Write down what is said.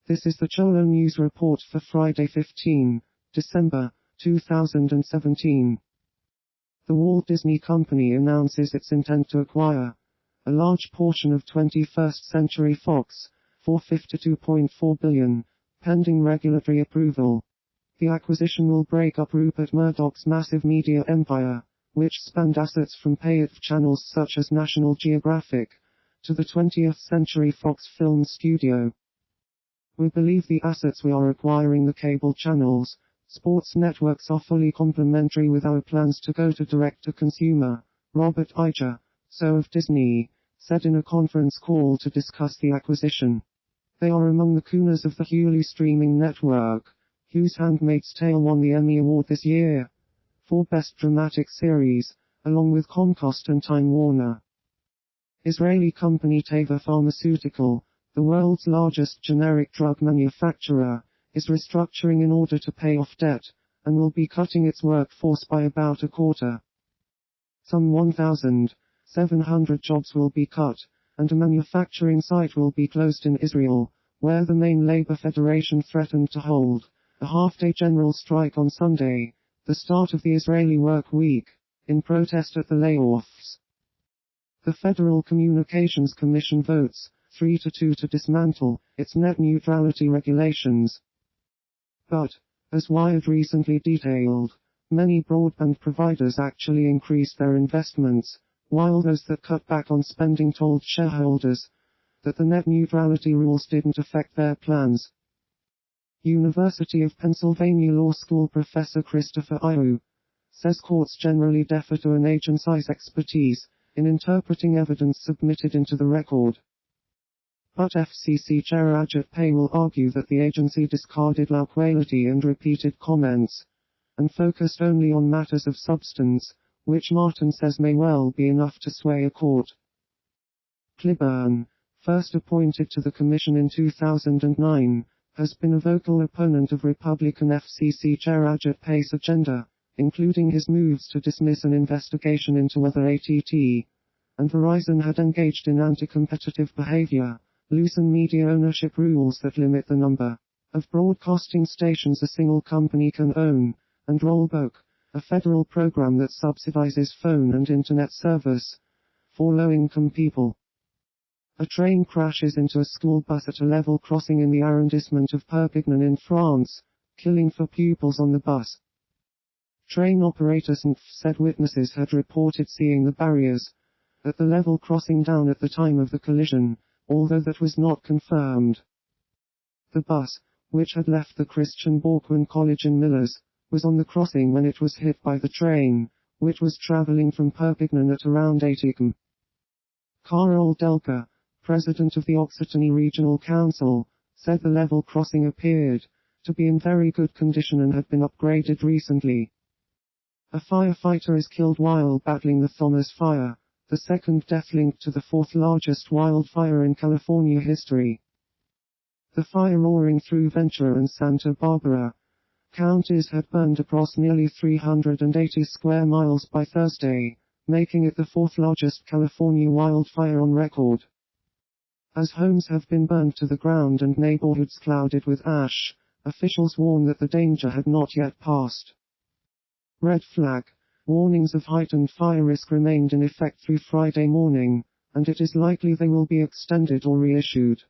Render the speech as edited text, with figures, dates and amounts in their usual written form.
This is the Cholo News Report for Friday 15 December 2017. The Walt Disney Company announces its intent to acquire a large portion of 21st Century Fox for $52.4 billion, pending regulatory approval. The acquisition will break up Rupert Murdoch's massive media empire, which spanned assets from pay-TV channels such as National Geographic to the 20th Century Fox Film Studio. We believe the assets we are acquiring, the cable channels, sports networks, are fully complementary with our plans to go to direct-to-consumer, Robert Iger, CEO of Disney, said in a conference call to discuss the acquisition. They are among the Cooners of the Hulu streaming network, whose Handmaid's Tale won the Emmy Award this year for Best Dramatic Series, along with Comcast and Time Warner. Israeli company Teva Pharmaceutical, the world's largest generic drug manufacturer, is restructuring in order to pay off debt, and will be cutting its workforce by about a quarter. Some 1,700 jobs will be cut, and a manufacturing site will be closed in Israel, where the main labor federation threatened to hold a half-day general strike on Sunday, the start of the Israeli work week, in protest at the layoffs. The Federal Communications Commission votes 3-2 to dismantle its net neutrality regulations. But, as Wired recently detailed, many broadband providers actually increased their investments, while those that cut back on spending told shareholders that the net neutrality rules didn't affect their plans. University of Pennsylvania Law School professor Christopher Ayu says courts generally defer to an agency's expertise in interpreting evidence submitted into the record. But FCC Chair Ajit Pai will argue that the agency discarded loquacity and repeated comments, and focused only on matters of substance, which Martin says may well be enough to sway a court. Clyburn, first appointed to the commission in 2009, has been a vocal opponent of Republican FCC Chair Ajit Pai's agenda, including his moves to dismiss an investigation into whether AT&T and Verizon had engaged in anti-competitive behavior, loosen media ownership rules that limit the number of broadcasting stations a single company can own, and Rollback, a federal program that subsidizes phone and internet service for low-income people. A train crashes into a school bus at a level crossing in the arrondissement of Perpignan in France, killing 4 pupils on the bus. Train operator SNCF said witnesses had reported seeing the barriers at the level crossing down at the time of the collision, although that was not confirmed. The bus, which had left the Christian Borquin College in Millers, was on the crossing when it was hit by the train, which was traveling from Perpignan at around 8 am. Carol Delka, president of the Occitanie Regional Council, said the level crossing appeared to be in very good condition and had been upgraded recently. A firefighter is killed while battling the Thomas Fire, the second death linked to the 4th largest wildfire in California history. The fire roaring through Ventura and Santa Barbara counties had burned across nearly 380 square miles by Thursday, making it the 4th largest California wildfire on record. As homes have been burned to the ground and neighborhoods clouded with ash, officials warn that the danger had not yet passed. Red flag. Warnings of heightened fire risk remained in effect through Friday morning, and it is likely they will be extended or reissued.